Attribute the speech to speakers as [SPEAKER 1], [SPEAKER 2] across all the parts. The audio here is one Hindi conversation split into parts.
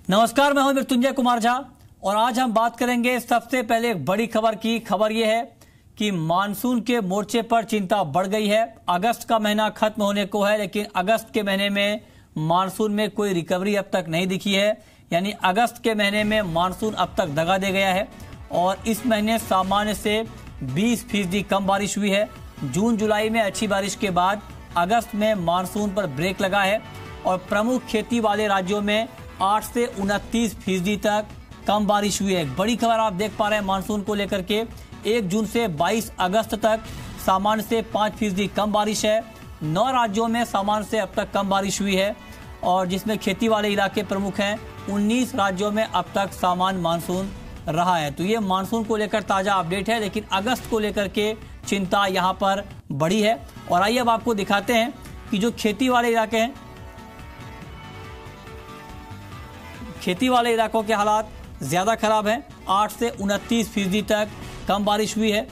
[SPEAKER 1] नमस्कार, मैं हूं मृत्युंजय कुमार झा और आज हम बात करेंगे सबसे पहले एक बड़ी खबर की। खबर यह है कि मानसून के मोर्चे पर चिंता बढ़ गई है। अगस्त का महीना खत्म होने को है, लेकिन अगस्त के महीने में मानसून में कोई रिकवरी अब तक नहीं दिखी है। यानी अगस्त के महीने में मानसून अब तक दगा दे गया है और इस महीने सामान्य से 20% कम बारिश हुई है। जून जुलाई में अच्छी बारिश के बाद अगस्त में मानसून पर ब्रेक लगा है और प्रमुख खेती वाले राज्यों में 8 से 29% तक कम बारिश हुई है। एक बड़ी खबर आप देख पा रहे हैं मानसून को लेकर के। 1 जून से 22 अगस्त तक सामान्य से 5% कम बारिश है। 9 राज्यों में सामान्य से अब तक कम बारिश हुई है और जिसमें खेती वाले इलाके प्रमुख हैं। 19 राज्यों में अब तक सामान्य मानसून रहा है। तो ये मानसून को लेकर ताजा अपडेट है, लेकिन अगस्त को लेकर के चिंता यहाँ पर बढ़ी है। और आइए अब आपको दिखाते हैं कि जो खेती वाले इलाके हैं, खेती वाले इलाकों के हालात ज्यादा खराब हैं। 8 से 29% तक कम बारिश हुई है।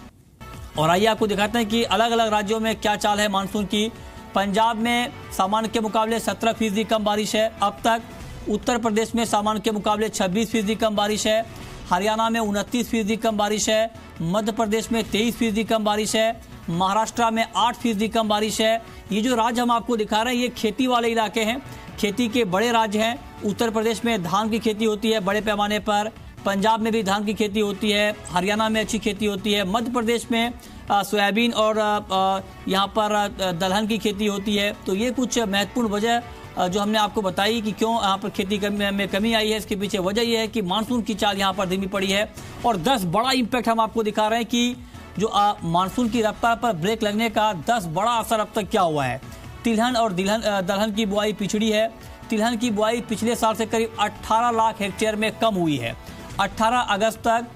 [SPEAKER 1] और आइए आपको दिखाते हैं कि अलग अलग राज्यों में क्या चाल है मानसून की। पंजाब में सामान्य के मुकाबले 17% कम बारिश है अब तक। उत्तर प्रदेश में सामान्य के मुकाबले 26% कम बारिश है। हरियाणा में 29% कम बारिश है। मध्य प्रदेश में 23% कम बारिश है। महाराष्ट्र में 8% कम बारिश है। ये जो राज्य हम आपको दिखा रहे हैं ये खेती वाले इलाके हैं, खेती के बड़े राज्य हैं। उत्तर प्रदेश में धान की खेती होती है बड़े पैमाने पर, पंजाब में भी धान की खेती होती है, हरियाणा में अच्छी खेती होती है, मध्य प्रदेश में सोयाबीन और यहाँ पर दलहन की खेती होती है। तो ये कुछ महत्वपूर्ण वजह जो हमने आपको बताई कि क्यों यहाँ पर खेती में कमी आई है, इसके पीछे वजह यह है कि मानसून की चाल यहाँ पर धीमी पड़ी है। और 10 बड़ा इम्पैक्ट हम आपको दिखा रहे हैं कि जो मानसून की रफ्तार पर ब्रेक लगने का 10 बड़ा असर अब तक क्या हुआ है। तिलहन और दलहन की बुआई पिछड़ी है। तिलहन की बुआई पिछले साल से करीब 18 लाख हेक्टेयर में कम हुई है। 18 अगस्त तक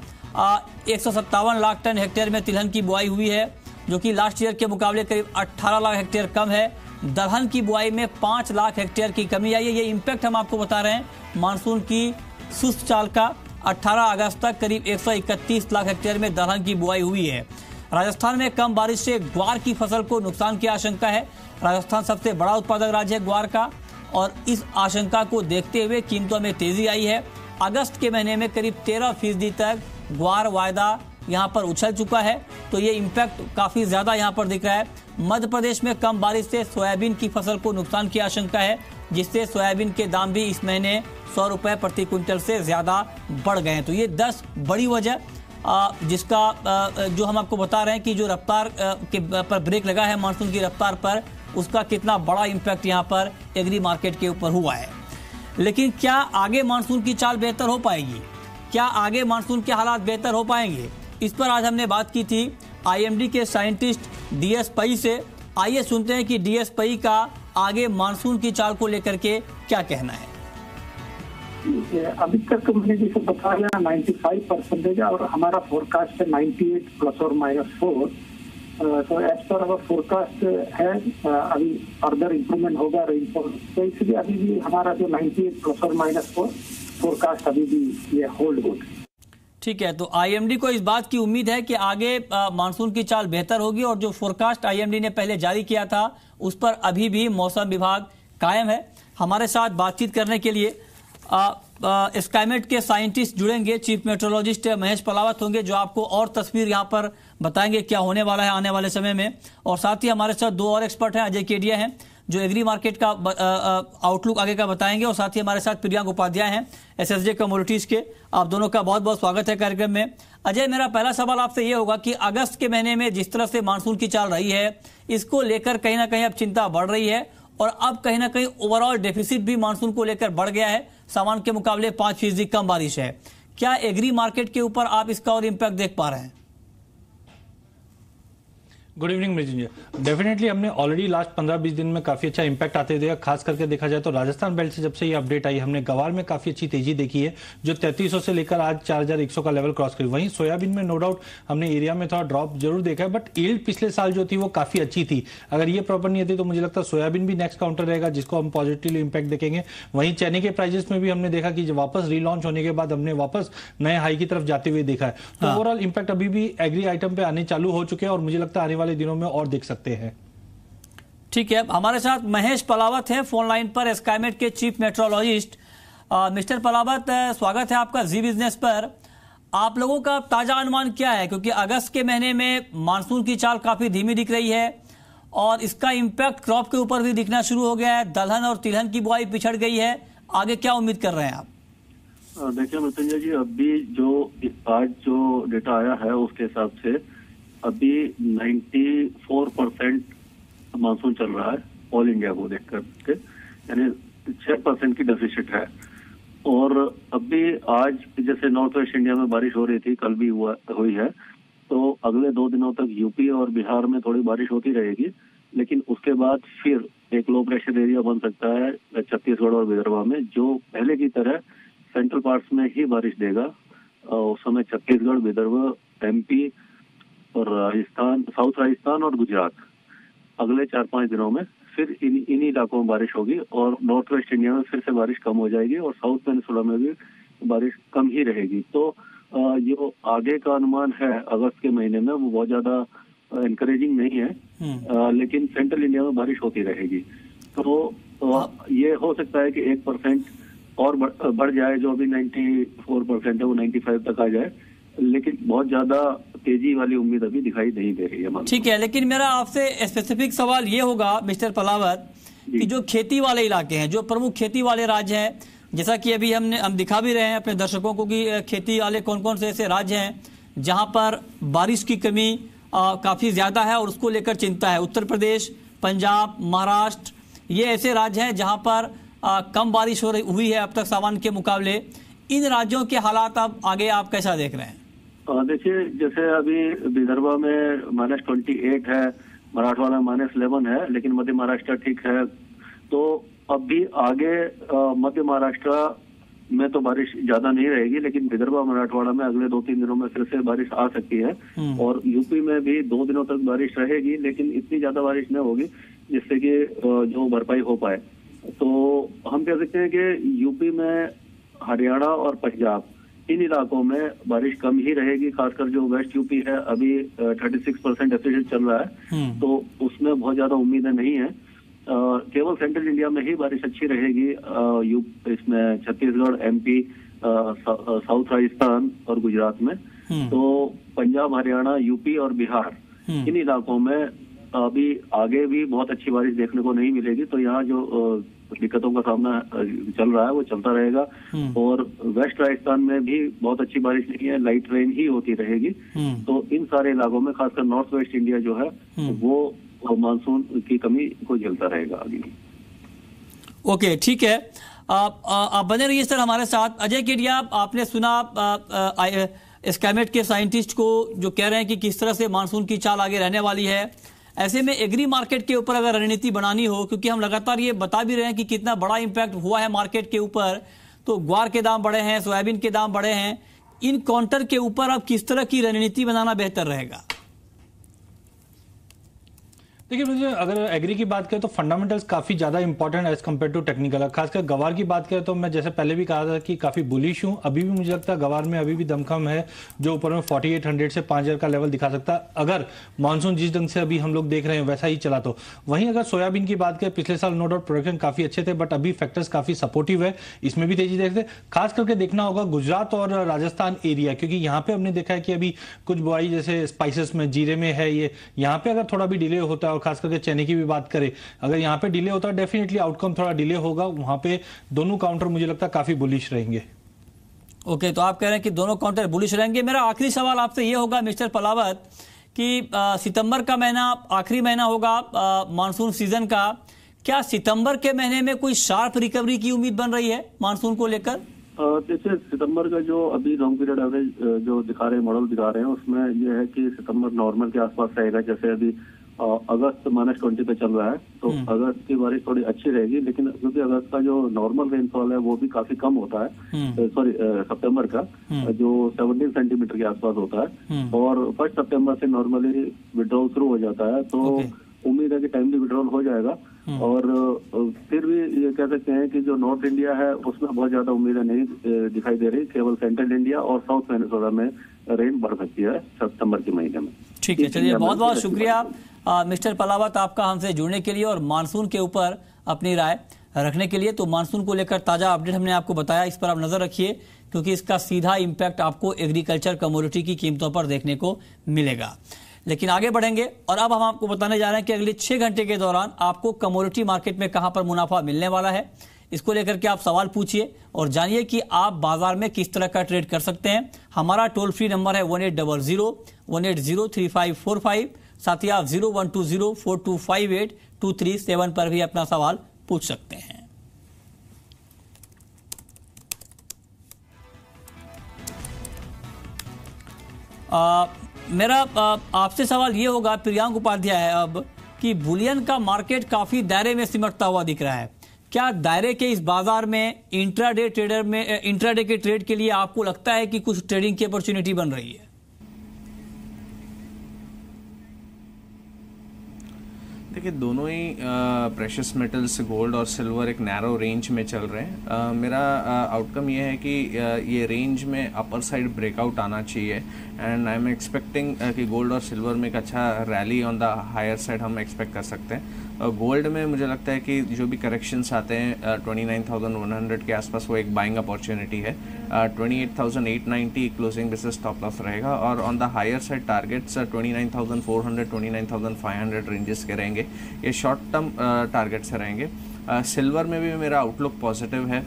[SPEAKER 1] 157 लाख टन हेक्टेयर में तिलहन की बुआई हुई है, जो कि लास्ट ईयर के मुकाबले करीब 18 लाख हेक्टेयर कम है। दलहन की बुआई में 5 लाख हेक्टेयर की कमी आई है। ये इम्पैक्ट हम आपको बता रहे हैं मानसून की सुस्त चाल का। 18 अगस्त तक करीब 131 लाख हेक्टेयर में दलहन की बुआई हुई है। राजस्थान में कम बारिश से ग्वार की फसल को नुकसान की आशंका है। राजस्थान सबसे बड़ा उत्पादक राज्य है ग्वार का और इस आशंका को देखते हुए कीमतों में तेजी आई है। अगस्त के महीने में करीब 13% तक ग्वार वायदा यहाँ पर उछल चुका है। तो ये इम्पैक्ट काफी ज्यादा यहाँ पर दिख रहा है। मध्य प्रदेश में कम बारिश से सोयाबीन की फसल को नुकसान की आशंका है, जिससे सोयाबीन के दाम भी इस महीने 100 रुपए प्रति क्विंटल से ज्यादा बढ़ गए हैं। तो ये 10 बड़ी वजह जिसका जो हम आपको बता रहे हैं कि जो रफ्तार के पर ब्रेक लगा है मानसून की रफ्तार पर, उसका कितना बड़ा इम्पैक्ट यहाँ पर एग्री मार्केट के ऊपर हुआ है। लेकिन क्या आगे मानसून की चाल बेहतर हो पाएगी? क्या आगे मानसून के हालात बेहतर हो पाएंगे? इस पर आज हमने बात की थी आईएमडी के साइंटिस्ट डीएस पई से। आइए सुनते हैं कि डीएस पई का आगे मानसून की चाल को लेकर के क्या कहना है।
[SPEAKER 2] अभी तक तो मैंने जैसे बताया 95% और हमारा फोरकास्ट है 98 ±4। तो एज पर अवर फोरकास्ट है अभी फर्दर इम्प्रूवमेंट होगा रेनफॉल। तो इसलिए अभी भी हमारा जो 98 ±4 फोरकास्ट अभी भी ये होल्ड गुड।
[SPEAKER 1] ठीक है, तो आईएमडी को इस बात की उम्मीद है कि आगे मानसून की चाल बेहतर होगी और जो फोरकास्ट आईएमडी ने पहले जारी किया था उस पर अभी भी मौसम विभाग कायम है। हमारे साथ बातचीत करने के लिए स्काईमेट के साइंटिस्ट जुड़ेंगे। चीफ मेट्रोलॉजिस्ट महेश पलावत होंगे जो आपको और तस्वीर यहाँ पर बताएंगे क्या होने वाला है आने वाले समय में। और साथ ही हमारे साथ 2 और एक्सपर्ट हैं, अजय केडिया हैं जो एग्री मार्केट का आउटलुक आगे का बताएंगे, और साथ ही हमारे साथ प्रियांक उपाध्याय हैं एसएसजे कमोडिटीज के। आप दोनों का बहुत बहुत स्वागत है कार्यक्रम में। अजय, मेरा पहला सवाल आपसे ये होगा कि अगस्त के महीने में जिस तरह से मानसून की चाल रही है, इसको लेकर कहीं ना कहीं अब चिंता बढ़ रही है और अब कहीं ना कहीं ओवरऑल डेफिसिट भी मानसून को लेकर बढ़ गया है। सामान्य के मुकाबले 5% कम बारिश है। क्या एग्री मार्केट के ऊपर आप इसका और इम्पैक्ट देख पा रहे हैं?
[SPEAKER 3] Good evening Mrityunjay. डेफिनेटली हमने ऑलरेडी लास्ट 15-20 दिन में काफी अच्छा इंपैक्ट आते देखा। खास करके देखा जाए तो राजस्थान बेल्ट से जब से ये अपडेट आई हमने गवार में काफी अच्छी तेजी देखी है, जो 3300 से लेकर आज 4100 का लेवल क्रॉस करी। वहीं सोयाबीन में नो डाउट हमने एरिया में थोड़ा ड्रॉप जरूर देखा है, बट यील्ड पिछले साल जो थी वो काफी अच्छी थी। अगर ये प्रॉपर नहीं थी तो मुझे लगता है सोयाबीन भी नेक्स्ट काउंटर रहेगा जिसको हम पॉजिटिवली इंपैक्ट देखेंगे। वहीं चने के प्राइजेस में भी हमने देखा कि वापस रीलॉन्च होने के बाद हमने वापस नए हाई की तरफ जाते हुए देखा है। तो ओवरऑल इंपैक्ट अभी भी एग्री आइटम पे आने चालू हो चुके हैं और मुझे लगता है आने वाले दिनों में और देख सकते हैं।
[SPEAKER 1] ठीक है, हमारे साथ महेश पलावत हैं फोन लाइन पर, स्काईमेट के चीफ मेट्रोलॉजिस्ट। मिस्टर पलावत, स्वागत है आपका जी बिजनेस पर। आप लोगों का ताजा अनुमान क्या है, क्योंकि अगस्त के महीने में मानसून की चाल काफी धीमी दिख रही है और इसका इम्पैक्ट क्रॉप के ऊपर भी दिखना शुरू हो गया है। दलहन और तिलहन की बुआई पिछड़ गई है, आगे क्या उम्मीद कर रहे हैं आप?
[SPEAKER 4] देखिए मृत्युंजय जी, अभी जो आज जो डेटा आया है उसके हिसाब से अभी 94% मानसून चल रहा है ऑल इंडिया को देख करके, यानी 6% की डेफिसिट है। और अभी आज जैसे नॉर्थ वेस्ट इंडिया में बारिश हो रही थी, कल भी हुई है, तो अगले 2 दिनों तक यूपी और बिहार में थोड़ी बारिश होती रहेगी, लेकिन उसके बाद फिर एक लो प्रेशर एरिया बन सकता है छत्तीसगढ़ और विदर्भ में, जो पहले की तरह सेंट्रल पार्ट्स में ही बारिश देगा। उस समय छत्तीसगढ़, विदर्भ, एमपी और राजस्थान, साउथ राजस्थान और गुजरात अगले 4-5 दिनों में फिर इन्हीं इलाकों में बारिश होगी और नॉर्थ वेस्ट इंडिया में फिर से बारिश कम हो जाएगी और साउथ पेनिनसुला में भी बारिश कम ही रहेगी। तो जो आगे का अनुमान है अगस्त के महीने में वो बहुत ज्यादा एनकरेजिंग नहीं है, लेकिन सेंट्रल इंडिया में बारिश होती रहेगी। तो ये हो सकता है कि 1% और बढ़ जाए, जो अभी 94% है वो 95 तक आ जाए, लेकिन बहुत ज्यादा तेजी वाली उम्मीद अभी दिखाई नहीं दे रही है।
[SPEAKER 1] ठीक है, लेकिन मेरा आपसे स्पेसिफिक सवाल ये होगा मिस्टर पलावत कि जो खेती वाले इलाके हैं, जो प्रमुख खेती वाले राज्य हैं, जैसा कि अभी हम दिखा भी रहे हैं अपने दर्शकों को कि खेती वाले कौन कौन से ऐसे राज्य हैं जहां पर बारिश की कमी काफी ज्यादा है और उसको लेकर चिंता है। उत्तर प्रदेश, पंजाब, महाराष्ट्र, ये ऐसे राज्य हैं जहां पर कम बारिश हुई है अब तक सामान्य के मुकाबले। इन राज्यों के हालात अब आगे आप कैसा देख रहे हैं?
[SPEAKER 4] देखिए, जैसे अभी विदर्भ में -28 है, मराठवाड़ा में -11 है, लेकिन मध्य महाराष्ट्र ठीक है। तो अभी आगे मध्य महाराष्ट्र में तो बारिश ज्यादा नहीं रहेगी, लेकिन विदर्भ मराठवाड़ा में अगले 2-3 दिनों में फिर से बारिश आ सकती है और यूपी में भी 2 दिनों तक बारिश रहेगी, लेकिन इतनी ज्यादा बारिश नहीं होगी जिससे कि जो भरपाई हो पाए। तो हम कह सकते हैं कि यूपी में, हरियाणा और पंजाब, इन इलाकों में बारिश कम ही रहेगी। खासकर जो वेस्ट यूपी है अभी 36% डेफिसिट चल रहा है, तो उसमें बहुत ज्यादा उम्मीदें नहीं है। केवल सेंट्रल इंडिया में ही बारिश अच्छी रहेगी। इसमें छत्तीसगढ़, एमपी, साउथ राजस्थान और गुजरात में। तो पंजाब, हरियाणा, यूपी और बिहार, इन इलाकों में अभी आगे भी बहुत अच्छी बारिश देखने को नहीं मिलेगी। तो यहाँ जो दिक्कतों का सामना चल रहा है वो चलता रहेगा। और वेस्ट राजस्थान में भी बहुत अच्छी बारिश नहीं है, लाइट रेन ही होती रहेगी। तो इन सारे इलाकों में, खासकर नॉर्थ वेस्ट इंडिया जो है वो मानसून की कमी को झेलता रहेगा आगे।
[SPEAKER 1] ओके, ठीक है, आप बने रहिए सर हमारे साथ। अजय केडिया, आपने सुना स्कैमेट के साइंटिस्ट को जो कह रहे हैं कि किस तरह से मानसून की चाल आगे रहने वाली है। ऐसे में एग्री मार्केट के ऊपर अगर रणनीति बनानी हो, क्योंकि हम लगातार ये बता भी रहे हैं कि कितना बड़ा इंपैक्ट हुआ है मार्केट के ऊपर, तो ग्वार के दाम बढ़े हैं, सोयाबीन के दाम बढ़े हैं, इन काउंटर के ऊपर अब किस तरह की रणनीति बनाना बेहतर रहेगा?
[SPEAKER 3] देखिए, मुझे अगर एग्री की बात करें तो फंडामेंटल्स काफी ज्यादा important as compare to technical. खासकर गवार की बात करें तो मैं जैसे पहले भी कहा था कि काफी बुलिश हूं। अभी भी मुझे लगता है गवार में अभी भी दमखम है, जो ऊपर में 4800 से 5000 का लेवल दिखा सकता है अगर मानसून जिस ढंग से अभी हम लोग देख रहे हैं वैसा ही चला तो। वहीं अगर सोयाबीन की बात करें, पिछले साल नो डाउट प्रोडक्शन काफी अच्छे थे, बट अभी फैक्टर्स काफी सपोर्टिव है, इसमें भी तेजी देखते। खास करके देखना होगा गुजरात और राजस्थान एरिया, क्योंकि यहाँ पे हमने देखा है कि अभी कुछ बुआई जैसे स्पाइसेस में, जीरे में है, ये यहाँ पे अगर थोड़ा भी डिले होता है और खास करके चने की भी बात करें, अगर यहाँ पे डिले होता है डेफिनेटली आउटकम थोड़ा डिले होगा। वहां पे दोनों काउंटर मुझे लगता है काफी बुलिश रहेंगे।
[SPEAKER 1] ओके, तो आप कह रहे हैं कि दोनों काउंटर बुलिश रहेंगे। मेरा आखिरी सवाल आपसे ये होगा मिस्टर पलावत कि सितंबर का महीना आखिरी महीना होगा मानसून सीजन का, क्या सितंबर के महीने में कोई शार्प रिकवरी की उम्मीद बन रही है मानसून को लेकर?
[SPEAKER 4] जैसे सितंबर का जो अभी लॉन्ग पीरियड एवरेज जो दिखा रहे हैं, मॉडल दिखा रहे हैं, उसमें यह है कि सितंबर नॉर्मल के आसपास रहेगा। जैसे अभी अगस्त -20 पे चल रहा है, तो अगस्त की बारिश थोड़ी अच्छी रहेगी, लेकिन क्योंकि अगस्त का जो नॉर्मल रेनफॉल है वो भी काफी कम होता है, सॉरी सितंबर का जो 17 सेंटीमीटर के आसपास होता है, और 1 सितंबर से नॉर्मली विड्रॉल शुरू हो जाता है। तो उम्मीद है कि टाइमली विड्रॉल हो जाएगा। और फिर भी ये कह सकते हैं कि जो नॉर्थ इंडिया है उसमें बहुत ज्यादा उम्मीदें नहीं दिखाई दे रही, केवल सेंट्रल इंडिया और साउथ पेनिनसुला में रेन बढ़ सकती है सितंबर के महीने में।
[SPEAKER 1] ठीक है, चलिए, बहुत बहुत शुक्रिया मिस्टर पलावत आपका हमसे जुड़ने के लिए और मानसून के ऊपर अपनी राय रखने के लिए। तो मानसून को लेकर ताज़ा अपडेट हमने आपको बताया, इस पर आप नज़र रखिए क्योंकि इसका सीधा इम्पैक्ट आपको एग्रीकल्चर कमोडिटी की कीमतों पर देखने को मिलेगा। लेकिन आगे बढ़ेंगे और अब हम आपको बताने जा रहे हैं कि अगले 6 घंटे के दौरान आपको कमोडिटी मार्केट में कहां पर मुनाफा मिलने वाला है। इसको लेकर के आप सवाल पूछिए और जानिए कि आप बाजार में किस तरह का ट्रेड कर सकते हैं। हमारा टोल फ्री नंबर है 1800-180-3545। साथ ही आप 0120-4258-237 पर भी अपना सवाल पूछ सकते हैं। मेरा आपसे सवाल ये होगा प्रियांक उपाध्याय अब कि बुलियन का मार्केट काफी दायरे में सिमटता हुआ दिख रहा है। क्या दायरे के इस बाजार में इंट्राडे के ट्रेड के लिए आपको लगता है कि कुछ ट्रेडिंग की अपॉर्चुनिटी बन रही है?
[SPEAKER 5] देखिए, दोनों ही प्रेशियस मेटल्स गोल्ड और सिल्वर एक नैरो रेंज में चल रहे हैं। मेरा आउटकम ये है कि ये रेंज में अपर साइड ब्रेकआउट आना चाहिए एंड आई एम एक्सपेक्टिंग कि गोल्ड और सिल्वर में एक अच्छा rally on the higher side हम एक्सपेक्ट कर सकते हैं। गोल्ड में मुझे लगता है कि जो भी करेक्शंस आते हैं 29,100 के आसपास वो एक बाइंग अपॉर्चुनिटी है। 28,890 क्लोजिंग बेसिस स्टॉप लॉस रहेगा और on the higher side targets 29,400 29,500 ranges के रहेंगे। ये शॉर्ट टर्म टारगेट्स रहेंगे। सिल्वर में भी मेरा आउटलुक पॉजिटिव है।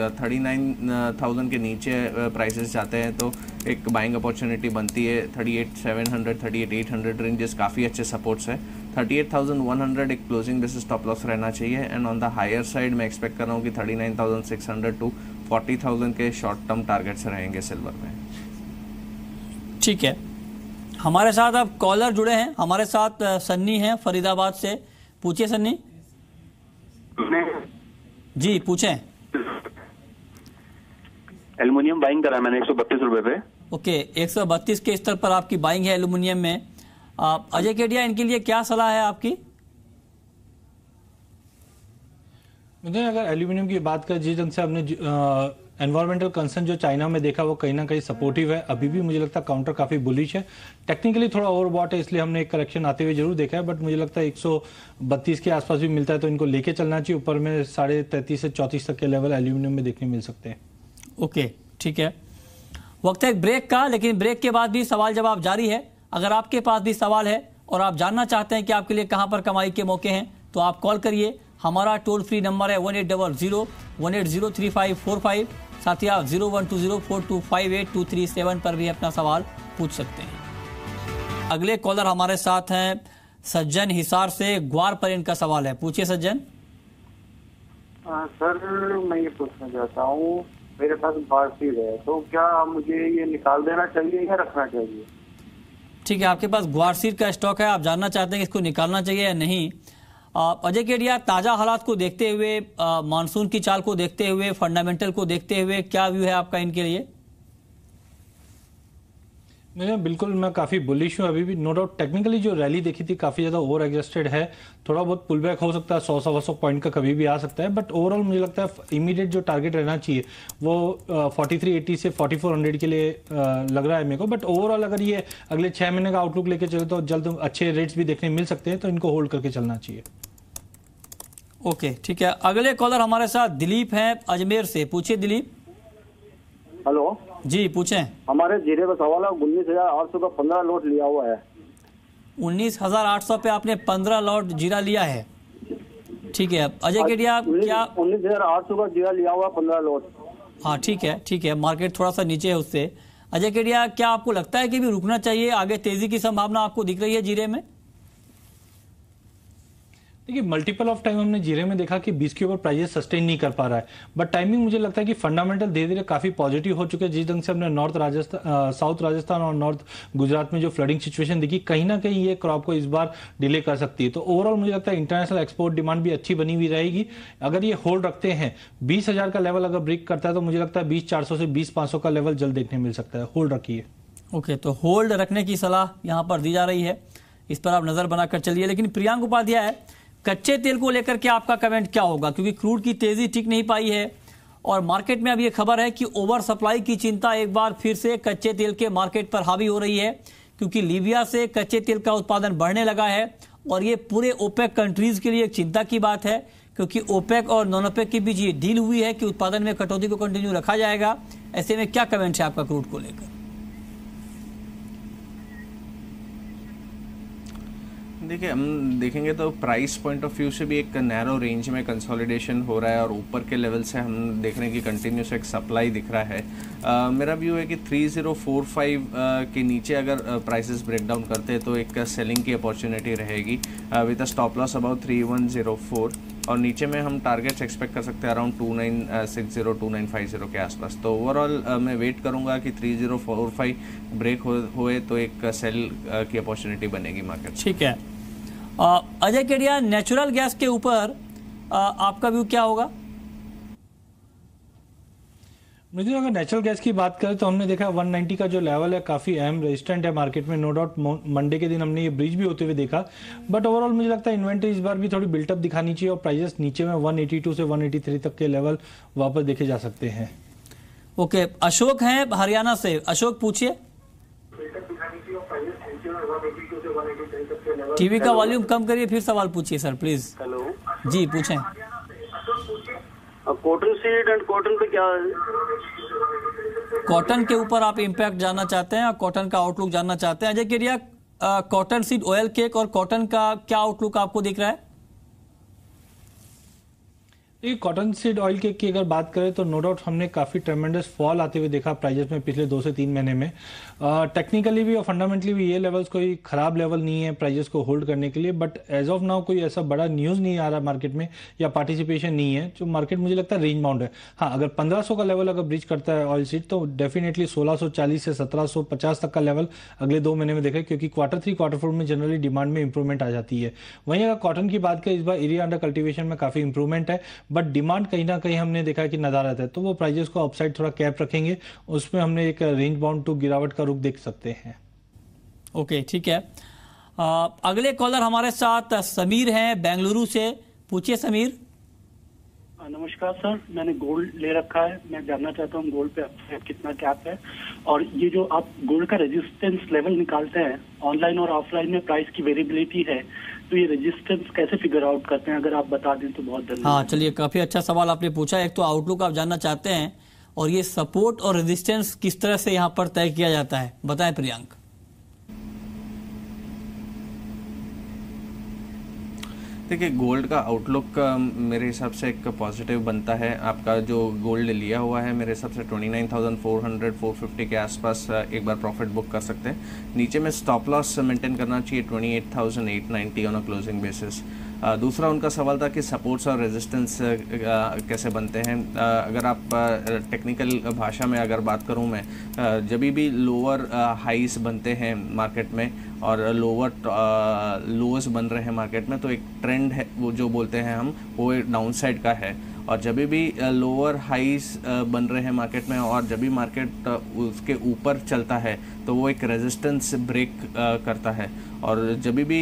[SPEAKER 5] 39,000 के नीचे प्राइसेस जाते हैं तो एक बाइंग अपॉर्चुनिटी बनती है। 38,700 38,800 रेंजेस काफ़ी अच्छे सपोर्ट्स है। 38,100 एक क्लोजिंग बेसिस स्टॉप लॉस रहना चाहिए and on the higher side मैं एक्सपेक्ट कर रहा हूँ कि 39,600 टू 40,000 के शॉर्ट टर्म टारगेट्स रहेंगे सिल्वर में।
[SPEAKER 1] ठीक है, हमारे साथ अब कॉलर जुड़े हैं। हमारे साथ सन्नी हैं फरीदाबाद से। पूछिए सन्नी जी, पूछें।
[SPEAKER 6] एल्युमिनियम बाइंग करा मैंने 132 रुपए पे।
[SPEAKER 1] ओके, 132 के स्तर पर आपकी बाइंग है एल्युमिनियम में। अजय केडिया, इनके लिए क्या सलाह है आपकी?
[SPEAKER 3] मुझे अगर एल्यूमिनियम की बात करें, जिस ढंग से आपने एनवायरमेंटल कंसर्न जो चाइना में देखा वो कहीं ना कहीं सपोर्टिव है। अभी भी मुझे लगता है काउंटर काफी बुलिश है। टेक्निकली थोड़ा ओवरबॉट है, इसलिए हमने एक करेक्शन आते हुए जरूर देखा है, बट मुझे लगता है 132 के आसपास भी मिलता है तो इनको लेके चलना चाहिए। ऊपर में 33.5 से 34 तक के लेवल एल्यूमिनियम में देखने मिल सकते हैं।
[SPEAKER 1] ओके, ठीक है, वक्त है एक ब्रेक का, लेकिन ब्रेक के बाद भी सवाल जवाब जारी है। अगर आपके पास भी सवाल है और आप जानना चाहते हैं कि आपके लिए कहां पर कमाई के मौके हैं तो आप कॉल करिए। हमारा टोल फ्री नंबर है 1800-180-3545। साथ ही आप 0120-4258-237 पर भी अपना सवाल पूछ सकते हैं। अगले कॉलर हमारे साथ हैं सज्जन हिसार से। ग्वार पर इनका सवाल है, पूछिए सज्जन।
[SPEAKER 2] सर मैं ये पूछना चाहता हूँ, मेरे पास ग्वारसीर है तो क्या मुझे ये निकाल देना चाहिए या रखना चाहिए?
[SPEAKER 1] ठीक है, आपके पास ग्वारसीर का स्टॉक है, आप जानना चाहते हैं कि इसको निकालना चाहिए या नहीं। अजय केडिया, ताजा हालात को देखते हुए, मानसून की चाल को देखते हुए, फंडामेंटल को देखते हुए क्या व्यू है आपका इनके लिए?
[SPEAKER 3] बिल्कुल मैं काफी बुलिश हूँ अभी भी। नो डाउट टेक्निकली जो रैली देखी थी काफी ज्यादा ओवर एडजस्टेड है। थोड़ा बहुत पुल बैक हो सकता है, 100-125 पॉइंट का कभी भी आ सकता है, बट ओवरऑल मुझे लगता है इमीडिएट जो टारगेट रहना चाहिए वो 4380 से 4400 के लिए लग रहा है मेरे को। बट ओवरऑल अगर ये अगले 6 महीने का आउटलुक लेके चले तो जल्द अच्छे रेट्स भी देखने मिल सकते हैं, तो इनको होल्ड करके चलना चाहिए।
[SPEAKER 1] ओके, ठीक है, अगले कॉलर हमारे साथ दिलीप हैं अजमेर से। पूछिए दिलीप।
[SPEAKER 7] हेलो
[SPEAKER 1] जी, पूछें।
[SPEAKER 7] हमारे जीरे का सवाल है, 19,800 का 15 लॉट लिया हुआ है।
[SPEAKER 1] 19,800 पे आपने 15 लॉट जीरा लिया है? ठीक है, अजय केडिया क्या
[SPEAKER 7] 19,800 का जीरा लिया हुआ 15 लॉट?
[SPEAKER 1] हाँ, ठीक है, ठीक है, मार्केट थोड़ा सा नीचे है उससे। अजय केडिया, क्या आपको लगता है कि भी रुकना चाहिए? आगे तेजी की संभावना आपको दिख रही है जीरे में?
[SPEAKER 3] देखिए, मल्टीपल ऑफ टाइम हमने जीरे में देखा कि 20 के ऊपर प्राइजेस सस्टेन नहीं कर पा रहा है, बट टाइमिंग मुझे लगता है कि फंडामेंटल धीरे धीरे काफी पॉजिटिव हो चुके हैं। जिस ढंग से हमने साउथ राजस्थान और नॉर्थ गुजरात में जो फ्लडिंग सिचुएशन दिखी, कहीं ना कहीं ये क्रॉप को इस बार डिले कर सकती है। तो ओवरऑल मुझे लगता है इंटरनेशनल एक्सपोर्ट डिमांड भी अच्छी बनी हुई रहेगी। अगर ये होल्ड रखते हैं, 20,000 का लेवल अगर ब्रेक करता है तो मुझे लगता है 20,400 से 20,500 का लेवल जल्द देखने मिल सकता है। होल्ड रखिए।
[SPEAKER 1] ओके, तो होल्ड रखने की सलाह यहाँ पर दी जा रही है, इस पर आप नजर बनाकर चलिए। लेकिन प्रियांक उपाध्याय, कच्चे तेल को लेकर के आपका कमेंट क्या होगा? क्योंकि क्रूड की तेजी टिक नहीं पाई है और मार्केट में अब ये खबर है कि ओवर सप्लाई की चिंता एक बार फिर से कच्चे तेल के मार्केट पर हावी हो रही है, क्योंकि लीबिया से कच्चे तेल का उत्पादन बढ़ने लगा है और ये पूरे ओपेक कंट्रीज के लिए एक चिंता की बात है, क्योंकि ओपेक और नॉन ओपेक के बीच ये डील हुई है कि उत्पादन में कटौती को कंटिन्यू रखा जाएगा। ऐसे में क्या कमेंट है आपका क्रूड को लेकर?
[SPEAKER 5] देखिए, हम देखेंगे तो प्राइस पॉइंट ऑफ व्यू से भी एक नैरो रेंज में कंसोलिडेशन हो रहा है और ऊपर के लेवल से हम देख रहे हैं कि कंटिन्यूस एक सप्लाई दिख रहा है। मेरा व्यू है कि 3045 के नीचे अगर प्राइसेस ब्रेक डाउन करते हैं तो एक सेलिंग की अपॉर्चुनिटी रहेगी with a stop loss about 3104, और नीचे में हम टारगेट्स एक्सपेक्ट कर सकते हैं अराउंड 2960 2950 के आसपास। तो ओवरऑल मैं वेट करूंगा कि 3045 ब्रेक हुए तो एक सेल की अपॉर्चुनिटी बनेगी मार्केट।
[SPEAKER 1] ठीक है अजय केडिया, नेचुरल गैस के ऊपर आपका व्यू क्या होगा?
[SPEAKER 3] मुझे अगर नेचुरल गैस की बात करें तो हमने देखा 190 का जो लेवल है काफी अहम रेजिस्टेंट है मार्केट में, नो डाउट। मंडे के दिन हमने ये ब्रिज भी होते हुए देखा, बट ओवरऑल मुझे लगता है इन्वेंट्री इस बार भी थोड़ी बिल्टअप दिखानी चाहिए और प्राइसेस नीचे में 182 से 183 तक के लेवल वापस देखे जा सकते हैं।
[SPEAKER 1] ओके, अशोक हैं हरियाणा से। अशोक पूछिए। टीवी का वॉल्यूम कम करिए, फिर सवाल पूछिए सर प्लीज।
[SPEAKER 7] हेलो
[SPEAKER 1] जी पूछें।
[SPEAKER 7] कॉटन सीड एंड कॉटन पे क्या?
[SPEAKER 1] कॉटन के ऊपर आप इम्पैक्ट जानना चाहते हैं और कॉटन का आउटलुक जानना चाहते हैं। Ajay Kedia, cotton seed oil cake और कॉटन का क्या आउटलुक आपको दिख रहा है?
[SPEAKER 3] ये कॉटन सीड ऑयल केक की अगर बात करें तो नो डाउट हमने काफी ट्रेमेंडस फॉल आते हुए देखा प्राइजेस में पिछले 2 से 3 महीने में। टेक्निकली भी और फंडामेंटली भी ये लेवल्स कोई खराब लेवल नहीं है प्राइजेस को होल्ड करने के लिए, बट एज ऑफ नाउ कोई ऐसा बड़ा न्यूज नहीं आ रहा मार्केट में या पार्टिसिपेशन नहीं है, जो मार्केट मुझे लगता है रेंज बाउंड है। हाँ, अगर 1500 का लेवल अगर ब्रीच करता है ऑयल सीड तो डेफिनेटली 1640 से 1750 तक का लेवल अगले 2 महीने में देखा, क्योंकि Q3 Q4 में जनरली डिमांड में इंप्रूवमेंट आ जाती है। वहीं अगर कॉटन की बात करें, इस बार एरिया अंडर कल्टिवेशन में काफी इंप्रूवमेंट है, बट डिमांड कहीं ना कहीं हमने देखा कि नदारत है, तो वो प्राइजेस को अपसाइड थोड़ा कैप रखेंगे, उसमें हमने एक रेंज बाउंड टू गिरावट का रुख देख सकते हैं।
[SPEAKER 1] ओके, ठीक है। अगले कॉलर हमारे साथ समीर हैं बेंगलुरु से। पूछिए समीर।
[SPEAKER 8] नमस्कार सर, मैंने गोल्ड ले रखा है। मैं जानना चाहता हूँ गोल्ड पे अपसाइड कितना कैप है, और ये जो आप गोल्ड का रेजिस्टेंस लेवल निकालते हैं ऑनलाइन और ऑफलाइन में प्राइस की वेरिएबिलिटी है, तो ये रेजिस्टेंस कैसे फिगर आउट करते हैं? अगर आप बता दें तो बहुत धन्यवाद।
[SPEAKER 1] हाँ चलिए, काफी अच्छा सवाल आपने पूछा। एक तो आउटलुक आप जानना चाहते हैं और ये सपोर्ट और रेजिस्टेंस किस तरह से यहाँ पर तय किया जाता है, बताएं प्रियांक।
[SPEAKER 5] देखिए, गोल्ड का आउटलुक मेरे हिसाब से एक पॉजिटिव बनता है। आपका जो गोल्ड लिया हुआ है मेरे हिसाब से 29,400-450 के आसपास एक बार प्रॉफिट बुक कर सकते हैं। नीचे में स्टॉप लॉस मेंटेन करना चाहिए 28,890 ऑन अ क्लोजिंग बेसिस। दूसरा उनका सवाल था कि सपोर्ट्स और रेजिस्टेंस कैसे बनते हैं। अगर आप टेक्निकल भाषा में अगर बात करूं मैं, जब भी लोअर हाइस बनते हैं मार्केट में और लोअर लोअर्स बन रहे हैं मार्केट में, तो एक ट्रेंड है वो जो बोलते हैं हम, वो डाउन साइड का है। और जब भी लोअर हाइस बन रहे हैं मार्केट में और जब भी मार्केट उसके ऊपर चलता है तो वो एक रेजिस्टेंस ब्रेक करता है, और जब भी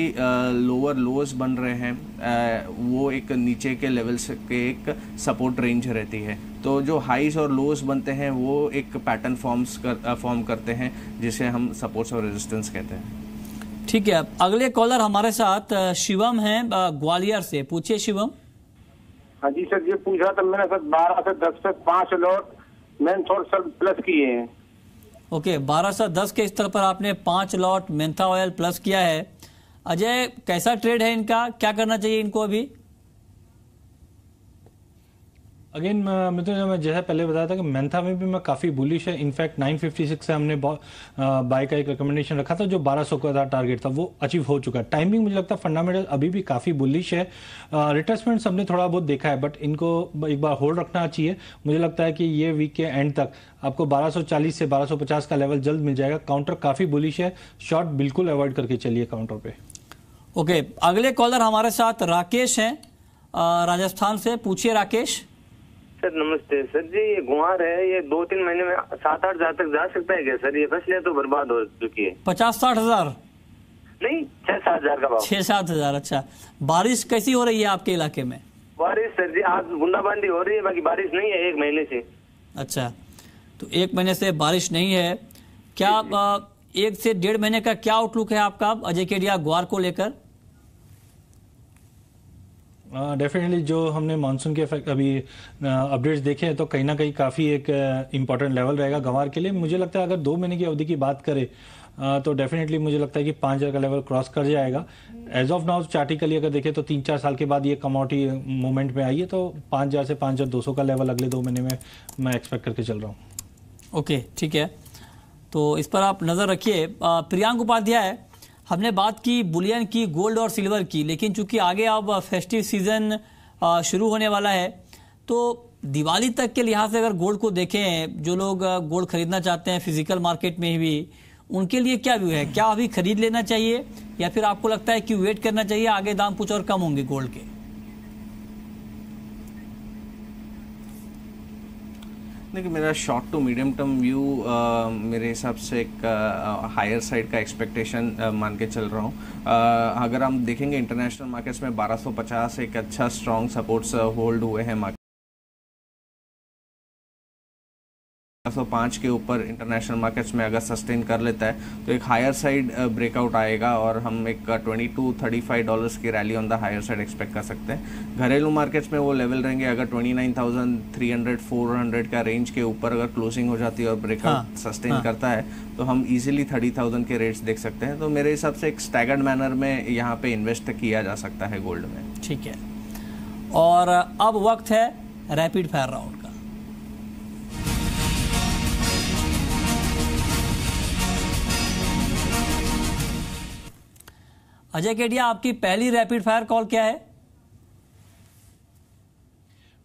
[SPEAKER 5] लोअर लोअर्स बन रहे हैं वो एक नीचे के लेवल्स के एक सपोर्ट रेंज रहती है। तो जो हाइस और लोअर्स बनते हैं वो एक पैटर्न फॉर्म करते हैं जिसे हम सपोर्ट्स और रेजिस्टेंस कहते हैं।
[SPEAKER 1] ठीक है, अगले कॉलर हमारे साथ शिवम हैं ग्वालियर से। पूछिए शिवम।
[SPEAKER 7] हाँ जी सर, ये पूछा था मैंने सर 12 से 10 पे 5 लॉट मेंथोल सर प्लस किए हैं।
[SPEAKER 1] ओके, 12 से 10 के स्तर पर आपने 5 लॉट मेंथा ऑयल प्लस किया है। अजय, कैसा ट्रेड है इनका, क्या करना चाहिए इनको अभी?
[SPEAKER 3] अगेन मित्रों, मैं जैसा पहले बताया था कि मेंथा में भी मैं काफ़ी बुलिश है। इनफैक्ट 956 से हमने बाय का एक रिकमेंडेशन रखा था, जो 1200 का टारगेट था वो अचीव हो चुका है। टाइमिंग मुझे लगता है फंडामेंटल अभी भी काफ़ी बुलिश है। रिट्रेसमेंट हमने थोड़ा बहुत देखा है, बट इनको एक बार होल्ड रखना चाहिए। मुझे लगता है कि ये वीक के एंड तक आपको 1240 से 1250 का लेवल जल्द मिल जाएगा। काउंटर काफ़ी बुलिश है, शॉर्ट बिल्कुल अवॉइड करके चलिए काउंटर पे।
[SPEAKER 1] ओके, अगले कॉलर हमारे साथ राकेश हैं राजस्थान से। पूछिए राकेश।
[SPEAKER 9] सर नमस्ते सर जी, ये गुहार है, ये 2-3 महीने में 7-8 हजार तक जा सकता है क्या सर? ये फसलें तो बर्बाद हो चुकी है।
[SPEAKER 1] 50-60 हजार
[SPEAKER 9] नहीं, 6-7 हजार का भाव।
[SPEAKER 1] 6-7 हजार। अच्छा, बारिश कैसी हो रही है आपके इलाके में?
[SPEAKER 9] बारिश सर जी आज बूंदाबांदी हो रही है, बाकी बारिश नहीं है 1 महीने से।
[SPEAKER 1] अच्छा, तो 1 महीने से बारिश नहीं है। क्या 1 से 1.5 महीने का क्या आउटलुक है आपका अजय केडिया ग्वार को लेकर?
[SPEAKER 3] डेफिनेटली जो हमने मानसून के इफेक्ट अभी अपडेट्स देखे हैं तो कहीं ना कहीं काफ़ी एक इम्पॉर्टेंट लेवल रहेगा गंवार के लिए। मुझे लगता है अगर 2 महीने की अवधि की बात करें तो डेफिनेटली मुझे लगता है कि 5,000 का लेवल क्रॉस कर जाएगा। एज ऑफ नाउ चार्टिकली अगर देखें तो 3-4 साल के बाद ये कमोडिटी मूवमेंट में आई है, तो 5,000 से 5,200 का लेवल अगले 2 महीने में मैं एक्सपेक्ट करके चल रहा हूँ।
[SPEAKER 1] ओके, ठीक है, तो इस पर आप नज़र रखिए। प्रियांक उपाध्याय, हमने बात की बुलियन की, गोल्ड और सिल्वर की, लेकिन चूंकि आगे अब फेस्टिव सीजन शुरू होने वाला है तो दिवाली तक के लिहाज से अगर गोल्ड को देखें, जो लोग गोल्ड खरीदना चाहते हैं फिजिकल मार्केट में भी, उनके लिए क्या व्यू है? क्या अभी खरीद लेना चाहिए या फिर आपको लगता है कि वेट करना चाहिए, आगे दाम कुछ और कम होंगे गोल्ड के?
[SPEAKER 5] देखिए, मेरा short to medium term view मेरे हिसाब से एक हायर साइड का एक्सपेक्टेशन मान के चल रहा हूँ। अगर हम देखेंगे इंटरनेशनल मार्केट्स में 1250 एक अच्छा स्ट्रॉन्ग सपोर्ट्स होल्ड हुए हैं। 5 के ऊपर इंटरनेशनल मार्केट्स में अगर सस्टेन कर लेता है तो एक हायर साइड ब्रेकआउट आएगा और हम एक $22-35 की rally on the higher side expect कर सकते हैं। घरेलू मार्केट्स में वो लेवल रहेंगे, अगर 29,300-400 का रेंज के ऊपर अगर क्लोजिंग हो जाती है और ब्रेकआउट सस्टेन करता है तो हम इजीली 30,000 के रेट्स देख सकते हैं। तो मेरे हिसाब से एक स्टैगर्ड मैनर में यहाँ पे इन्वेस्ट किया जा सकता है गोल्ड में।
[SPEAKER 1] ठीक है, और अब वक्त है रैपिड फायर राउंड का। अजय केडिया, आपकी पहली रैपिड फायर कॉल क्या है?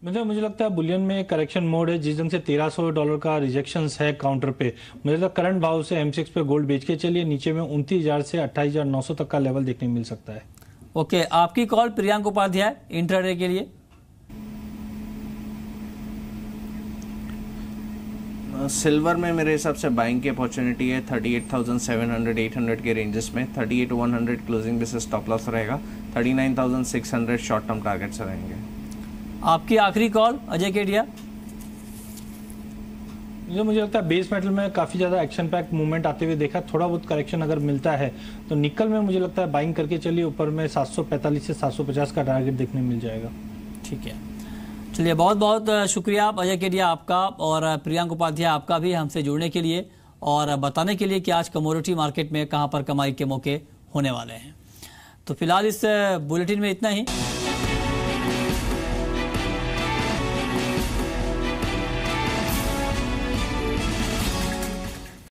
[SPEAKER 3] मुझे लगता है बुलियन में करेक्शन मोड है, जिस ढंग से $1,300 का रिजेक्शंस है काउंटर पे। मुझे लगता है करंट भाव से M6 पे गोल्ड बेच के चलिए, नीचे में 29,000 से 28,900 तक का लेवल देखने मिल सकता है।
[SPEAKER 1] ओके, आपकी कॉल प्रियांक उपाध्याय इंट्राडे के लिए।
[SPEAKER 5] सिल्वर में मेरे हिसाब से बाइंग की अपॉर्चुनिटी है 38,700-800 के रेंजेस में। 38,100 क्लोजिंग बेसिस स्टॉप लॉस रहेगा। 39,600 शॉर्ट टर्म टारगेट्स रहेंगे।
[SPEAKER 1] आपकी आखिरी कॉल अजय केडिया।
[SPEAKER 3] मुझे लगता है बेस मेटल में काफ़ी ज़्यादा एक्शन पैक मूवमेंट आते हुए देखा। थोड़ा बहुत करेक्शन अगर मिलता है तो निकल में मुझे लगता है बाइंग करके चलिए, ऊपर में 745 से 750 का टारगेट देखने मिल जाएगा।
[SPEAKER 1] ठीक है, चलिए, बहुत बहुत शुक्रिया आप अजय केडिया आपका, और प्रियांक उपाध्याय आपका भी हमसे जुड़ने के लिए और बताने के लिए कि आज कमोडिटी मार्केट में कहां पर कमाई के मौके होने वाले हैं। तो फिलहाल इस बुलेटिन में इतना ही।